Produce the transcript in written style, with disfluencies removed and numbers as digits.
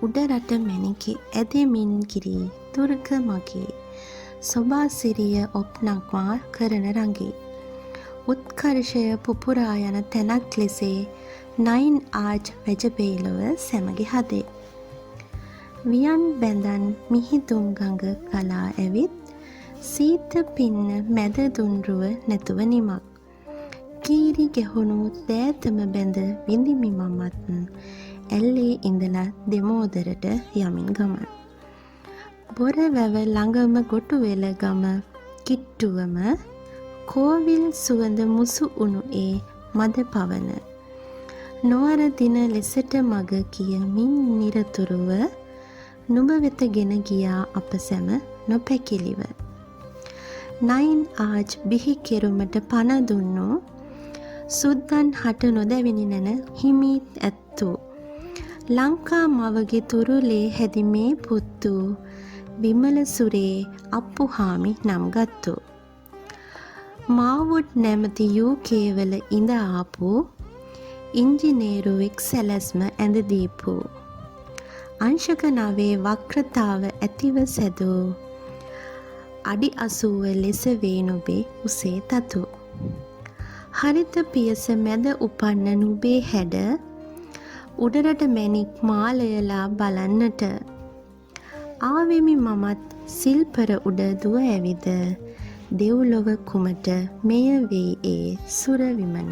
උඩරට මැණිකේ ඇදෙමින් ගිරි දුර්ග මගේ සොබාසිරිය ඔප්නක්වා කරන රඟේ උත්කර්ෂය පුපුරා යන තැනක් ලෙසේ නයින් ආජ් වැජබේලව සැමගේ හදේ වියන් බැඳන් මිහිදුම් ගඟ ගලා ඇවිත් සීත පින්න මැද දුන්රුව නැතුව නිමක් කීරි ගැහුණු දෑතම බැඳ විඳිමි මමත් ඇල්ලේ ඉඳලා දෙමෝදරට යමින් ගමන් බොර වැව ළඟම ගොටුවෙල ගම කිට්ටුවම කෝවිල් සුවඳ මුසු උණු ඒ මද පවන නොවර දින ලෙසට මග කියමින් නිරතුරුව නුඹ වෙත ගෙන ගියා අප සැම නොපැකිලිව නයින් ආජ් බිහි කෙරුමට පණ දුන්නු සුද්දන් හට නොදැවෙනි නැන හිමීත් ඇත්තු ලංකා මවගේ තුරුලේ හැදි මේ පුත්තු විමල සුරේ අප්පුහාමි නම් ගත්තු මාවුඩ් නැමති යූකේ වල ඉඳ ආපු ඉංජිනේරුවෙක් සැලැස්ම ඇඳ දීපු අංශක 9 වක්‍රතාව ඇතිව සැදූ අඩි 80 ලෙස වේ නුඹේ උසේ තතු හරිත පියස මැද උපන්න නුඹේ හැඩ උඩරට මැණික් මාලයලා බලන්නට ආවෙමි මමත් සිල්පර උඩ දුව ඇවිද දෙව්ලොව කුමට මෙය වේ ඒ සුර විමන